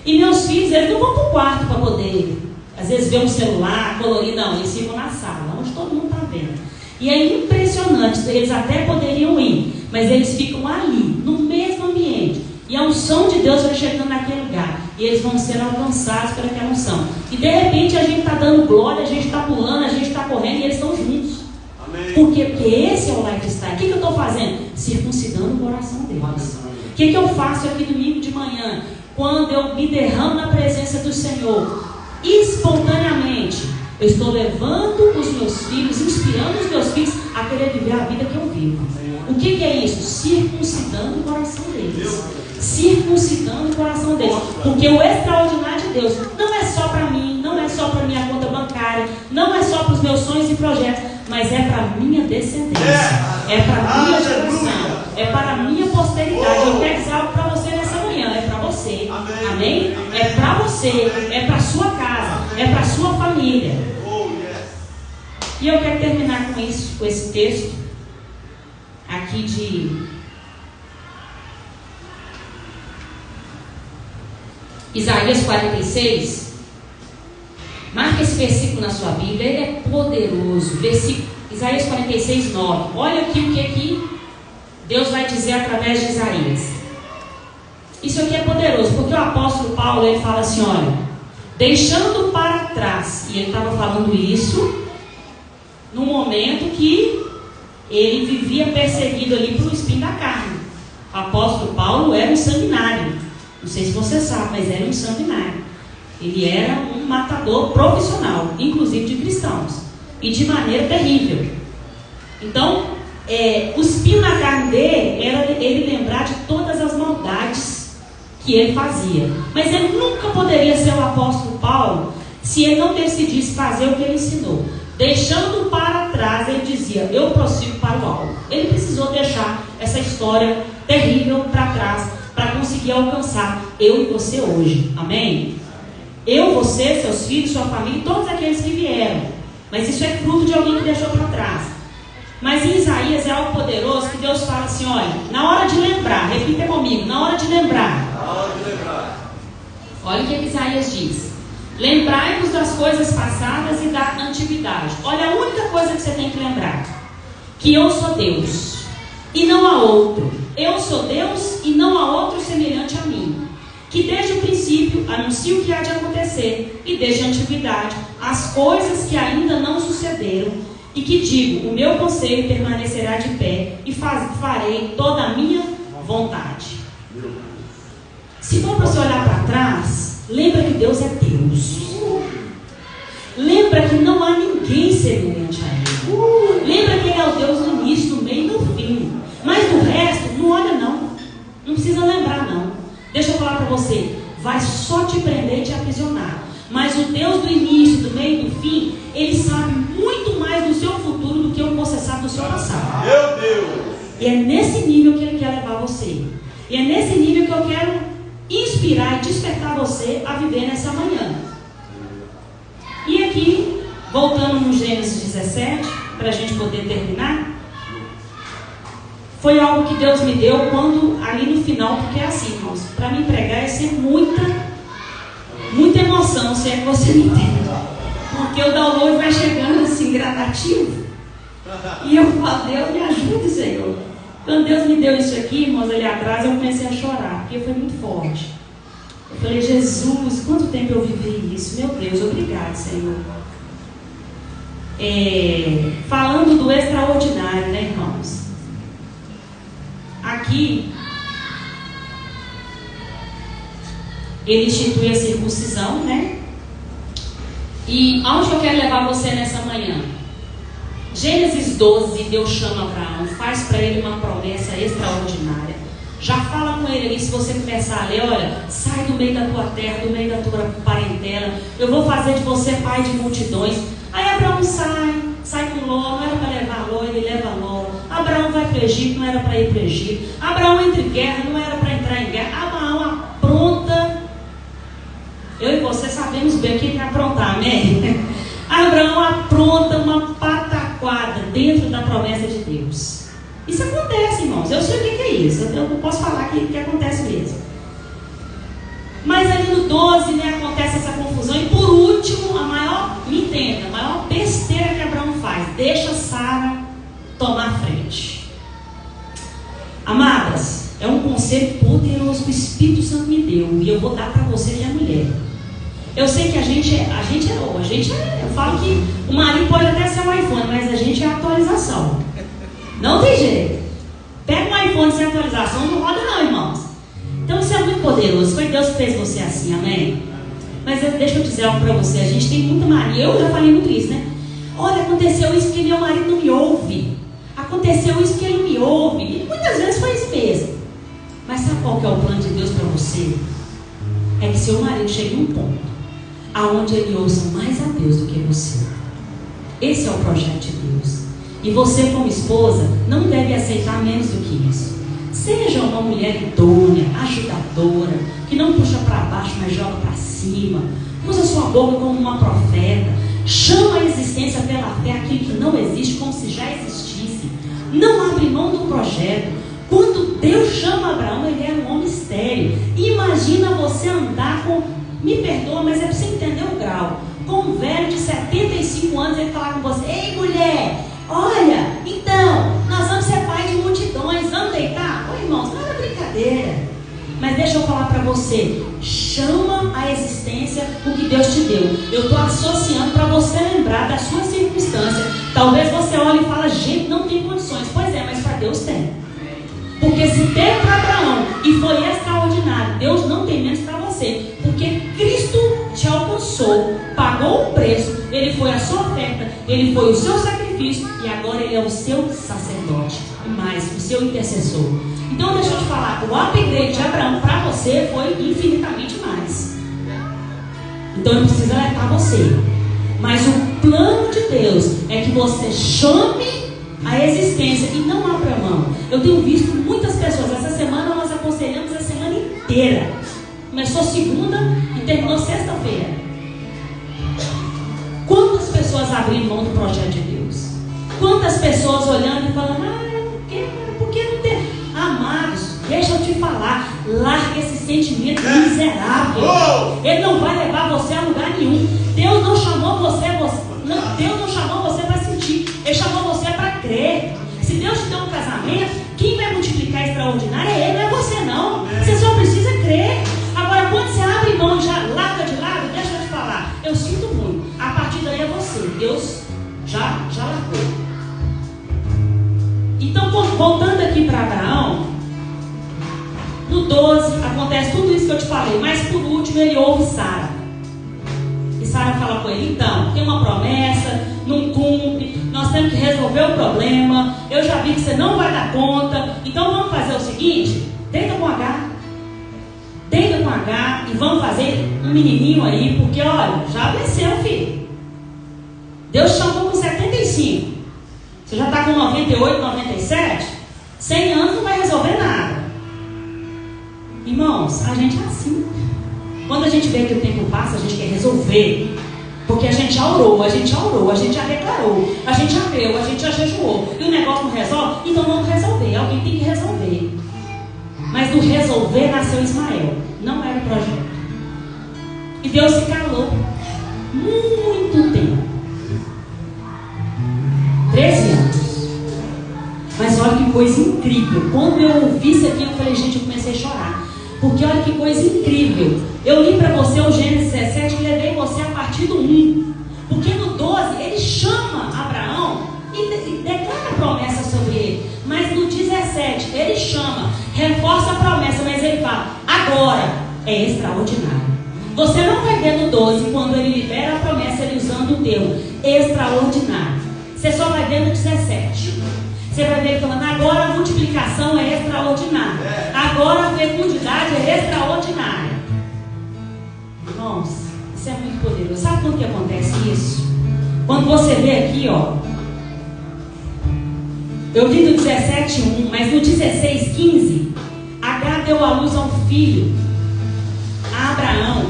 E meus filhos, eles não vão para o quarto para poder, às vezes, ver um celular colorido, não, eles ficam na sala, onde todo mundo está vendo. E é impressionante, eles até poderiam ir, mas eles ficam ali, no mesmo ambiente. E a unção de Deus vai chegando naquele lugar, e eles vão ser alcançados por aquela unção. E de repente a gente está dando glória, a gente está pulando, a gente está correndo, e eles estão juntos. Amém. Por quê? Porque esse é o lifestyle. O que eu estou fazendo? Circuncidando o coração deles. O que eu faço aqui domingo de manhã? Quando eu me derramo na presença do Senhor, espontaneamente, eu estou levando os meus filhos, inspirando os meus filhos a querer viver a vida que eu vivo. O que é isso? Circuncidando o coração deles. Circuncidando o coração deles. Porque o extraordinário de Deus não é só para mim, não é só para minha conta bancária, não é só para os meus sonhos e projetos, mas é para a minha descendência, é para a minha geração, é para a minha posteridade. Eu quero dizer algo para você nessa manhã, é para você. Amém? É para você, é para a sua casa, é para a sua família. E eu quero terminar com isso, com esse texto aqui de Isaías 46. Marque esse versículo na sua Bíblia, ele é poderoso. Versículo, Isaías 46, 9. Olha aqui o que Deus vai dizer através de Isaías. Isso aqui é poderoso, porque o apóstolo Paulo, ele fala assim, olha, deixando para trás, e ele estava falando isso no momento que ele vivia perseguido ali pelo espinho da carne. O apóstolo Paulo era um sanguinário, não sei se você sabe, mas era um sanguinário. Ele era um matador profissional, inclusive de cristãos, e de maneira terrível. Então, o espinho na carne dele era ele lembrar de todas as maldades que ele fazia. Mas ele nunca poderia ser o apóstolo Paulo se ele não decidisse fazer o que ele ensinou. Deixando para trás, ele dizia, eu prossigo para o alvo. Ele precisou deixar essa história terrível para trás para conseguir alcançar eu e você hoje. Amém? Eu, você, seus filhos, sua família, todos aqueles que vieram. Mas isso é fruto de alguém que deixou para trás. Mas em Isaías é algo poderoso que Deus fala assim, olha, na hora de lembrar, repita comigo, na hora de lembrar. Na hora de lembrar. Olha o que Isaías diz. Lembrai-vos das coisas passadas e da antiguidade. Olha a única coisa que você tem que lembrar. Que eu sou Deus e não há outro. Eu sou Deus e não há outro semelhante a mim. Que desde o princípio anuncio o que há de acontecer, e desde a antiguidade as coisas que ainda não sucederam, e que digo, o meu conselho permanecerá de pé, e farei toda a minha vontade. Se for para você olhar para trás, lembra que Deus é Deus. Lembra que não há ninguém semelhante a Ele. Lembra que Ele é o Deus no início, no meio e no fim. Mas do resto, não olha não. Não precisa lembrar não. Deixa eu falar para você, vai só te prender e te aprisionar. Mas o Deus do início, do meio e do fim, Ele sabe muito mais do seu futuro do que você sabe do seu passado. Meu Deus! E é nesse nível que Ele quer levar você. E é nesse nível que eu quero inspirar e despertar você a viver nessa manhã. E aqui, voltando no Gênesis 17, para a gente poder terminar, foi algo que Deus me deu quando, ali no final, porque é assim, irmãos, para me pregar é sempre muita emoção, se é que você me entende. Porque o download vai chegando assim, gradativo. E eu falo, Deus me ajude, Senhor. Quando Deus me deu isso aqui, irmãos, ali atrás, eu comecei a chorar, porque foi muito forte. Eu falei, Jesus, quanto tempo eu vivi isso? Meu Deus, obrigado, Senhor. Falando do extraordinário, né, irmãos? Aqui, ele institui a circuncisão, né? E aonde eu quero levar você nessa manhã? Gênesis 12, Deus chama Abraão, faz para ele uma promessa extraordinária. Já fala com ele ali, se você começar a ler, olha, sai do meio da tua terra, do meio da tua parentela, eu vou fazer de você pai de multidões. Aí Abraão sai com Ló, não era para levar Ló, ele leva Ló. Abraão vai para o Egito, não era para ir para o Egito. Abraão entra em guerra, não era para entrar em guerra. Abraão apronta. Eu e você sabemos bem o que é aprontar, amém? Abraão apronta uma pataquada dentro da promessa de Deus. Isso acontece, irmãos. Eu sei o que é isso. Eu não posso falar que acontece mesmo. Mas ali no 12, né, acontece essa confusão. E por último, a maior besteira que Abraão faz, deixa Sara tomar a frente. Amadas, é um conselho poderoso que o Espírito Santo me deu. E eu vou dar para você que é mulher. Eu sei que a gente é, eu falo que o marido pode até ser um iPhone, mas a gente é atualização. Não tem jeito. Pega um iPhone sem atualização, não roda não, irmãos. Então isso é muito poderoso. Foi Deus que fez você assim, amém? Mas deixa eu dizer algo para você. A gente tem muita mania. Eu já falei muito isso, né? Olha, aconteceu isso porque meu marido não me ouve. Aconteceu isso porque ele não me ouve. E muitas vezes foi isso mesmo. Mas sabe qual que é o plano de Deus para você? É que seu marido chegue a um ponto aonde ele ouça mais a Deus do que você. Esse é o projeto de Deus. E você, como esposa, não deve aceitar menos do que isso. Seja uma mulher idônea, ajudadora, que não puxa para baixo, mas joga para cima. Usa sua boca como uma profeta. Chama a existência pela fé aquilo que não existe como se já existisse. Não abre mão do projeto. Quando Deus chama Abraão, ele era um homem estéril. Imagina você andar com... Me perdoa, mas é para você entender o grau. Com um velho de 75 anos, ele falar com você: ei, mulher, olha, então, nós vamos ser pai de multidões, vamos deitar? Ô, irmãos, não era brincadeira. Mas deixa eu falar para você: chama a existência o que Deus te deu. Eu estou associando para você lembrar da sua circunstância. Talvez você olhe e fale: gente, não tem condições. Pois é, mas para Deus tem. Porque se teve para Abraão e foi extraordinário, Deus não tem menos para você. Porque Cristo te alcançou, pagou o preço, Ele foi a sua oferta, Ele foi o seu sacrifício e agora Ele é o seu sacerdote e mais, o seu intercessor. Então deixa eu te falar, o upgrade de Abraão para você foi infinitamente mais. Então Ele precisa alertar você. Mas o plano de Deus é que você chame a existência e não abra mão. Eu tenho visto muitas pessoas. Essa semana nós aconselhamos a semana inteira. Começou segunda e terminou sexta-feira. Quantas pessoas abriram mão do projeto de Deus? Quantas pessoas olhando e falando: por que não tem? Amados, deixa eu te falar, larga esse sentimento miserável. Ele não vai levar você a lugar nenhum. Deus não chamou Deus não chamou você para sentir. Ele chamou você para crer. Se Deus te deu um casamento, quem vai multiplicar extraordinário é Ele, não é você não. Você só precisa crer. Agora, quando você abre mão e já larga de lado, deixa eu te falar, eu sinto muito. A partir daí é você. Deus já largou. Então, voltando aqui para Abraão, no 12 acontece tudo isso que eu te falei, mas por último ele ouve Sara. E Sara fala com ele: então, tem uma promessa, não cumpre, nós temos que resolver o problema, eu já vi que você não vai dar conta, então vamos fazer o seguinte: deita com H e vamos fazer um menininho aí, porque olha, já venceu, filho. Deus chamou com 75, você já está com 98, 97, 100 anos não vai resolver nada. Irmãos, a gente é assim. Quando a gente vê que o tempo passa, a gente quer resolver. Porque a gente já orou, a gente já declarou, a gente já creu, a gente já jejuou. E o negócio não resolve. Então então vamos resolver. Alguém tem que resolver. Mas do resolver nasceu Ismael. Não era o projeto. E Deus se calou muito tempo. 13 anos. Mas olha que coisa incrível. Quando eu ouvi isso aqui, eu falei, gente, eu comecei a chorar. Porque olha que coisa incrível. Eu li para você o Gênesis 17 e levei você a partir do 1. Porque no 12 ele chama Abraão e declara a promessa sobre ele. Mas no 17 ele chama, reforça a promessa, mas ele fala, agora é extraordinário. Você não vai ver no 12, quando ele libera a promessa, ele usando o termo extraordinário. Você só vai ver no 17. Você vai ver ele falando, agora a multiplicação é extraordinária. Agora a fecundidade é extraordinária. Irmãos, isso é muito poderoso. Sabe quando que acontece isso? Quando você vê aqui, ó. Eu li do 17:1, mas no 16:15, Agar deu à luz a um filho, a Abraão,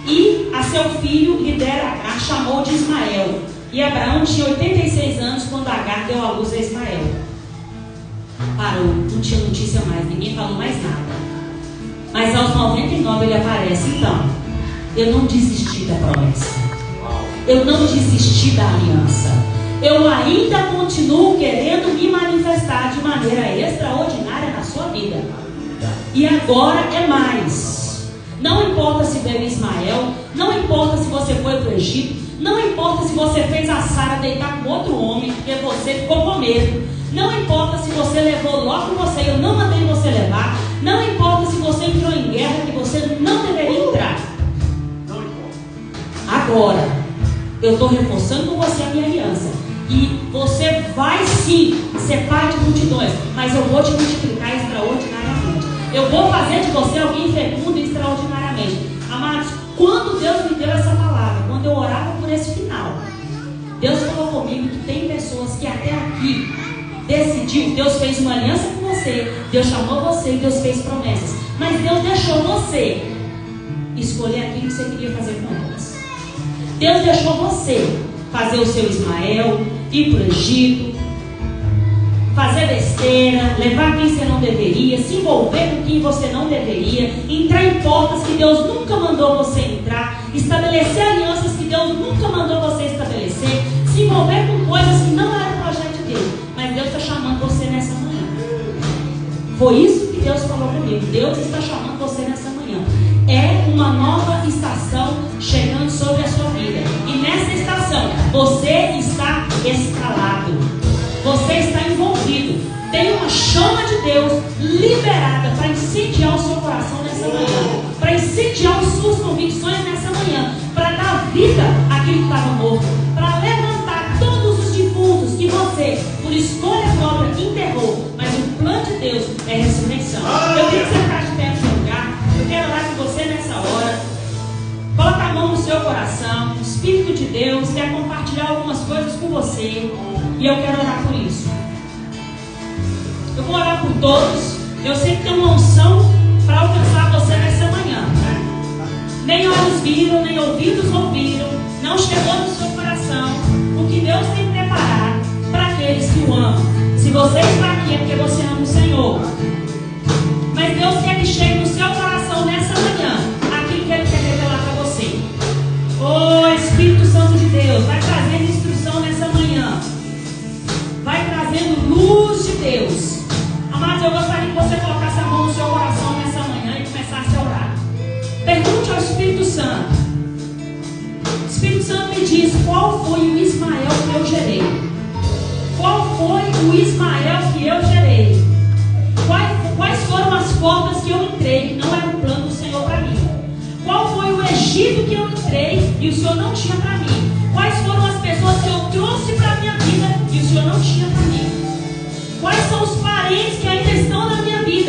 e a seu filho lhe dera Agar, chamou de Ismael. E Abraão tinha 86 anos quando Agar deu à luz a Ismael. Parou, não tinha notícia mais, ninguém falou mais nada. Mas aos 99 ele aparece. Então, eu não desisti da promessa. Eu não desisti da aliança. Eu ainda continuo querendo me manifestar de maneira extraordinária na sua vida. E agora é mais. Não importa se veio Ismael, não importa se você foi para o Egito, não importa se você fez a Sara deitar com outro homem, porque você ficou com medo. Não importa se você levou logo você, eu não mandei você levar. Não importa se você entrou em guerra que você não deveria entrar. Não importa. Agora, eu estou reforçando com você a minha aliança. E você vai sim ser parte de multidões, mas eu vou te multiplicar extraordinariamente. Eu vou fazer de você alguém fecundo extraordinariamente. Amados, quando Deus me deu essa palavra, quando eu orava por esse final, Deus falou comigo que tem pessoas que até aqui decidiu, Deus fez uma aliança com você, Deus chamou você e Deus fez promessas, mas Deus deixou você escolher aquilo que você queria fazer com elas. Deus deixou você fazer o seu Ismael, ir para o Egito, fazer besteira, levar quem você não deveria, se envolver com quem você não deveria, entrar em portas que Deus nunca mandou você entrar, estabelecer alianças que Deus nunca mandou você estabelecer, se envolver com coisas que não eram o projeto de Deus. Mas Deus está chamando você nessa manhã. Foi isso que Deus falou comigo. Deus está chamando você nessa manhã. É uma nova estação chegando sobre a sua vida. E nessa estação, você está escalado. Você está envolvido. Tem uma chama de Deus liberada para incendiar o seu coração nessa manhã. Para incendiar as suas convicções nessa manhã. Para dar vida àquilo que estava morto. Para levantar todos os defuntos que você, por escolha própria, enterrou. Mas o plano de Deus é ressurreição. Eu queria que você ficasse de pé no seu lugar. Eu quero orar com você nessa hora. Coloca a mão no seu coração. O Espírito de Deus quer compartilhar algumas coisas com você. E eu quero orar por isso. Eu vou orar por todos. Eu sei que tem uma unção para alcançar você nessa manhã. Nem olhos viram, nem ouvidos ouviram. Não chegou no seu coração o que Deus tem preparado para aqueles que o amam. Se você está aqui é porque você ama o Senhor. Mas Deus quer que chegue no seu coração nessa manhã aquilo que Ele quer revelar para você. Oh, Espírito Santo de Deus, vai trazendo instrução nessa manhã. Vai trazendo luz de Deus. Amados, eu gostaria que você colocasse a mão no seu coração nessa manhã e começasse a orar. Pergunte ao Espírito Santo. O Espírito Santo me diz qual foi o Ismael que eu gerei. Qual foi o Ismael que eu gerei? Quais foram as portas que eu entrei que não era o plano do Senhor para mim? Qual foi o Egito que eu entrei e o Senhor não tinha para mim? Quais foram as pessoas que eu trouxe para a minha vida e o Senhor não tinha para mim? Quais são os parentes que ainda estão na minha vida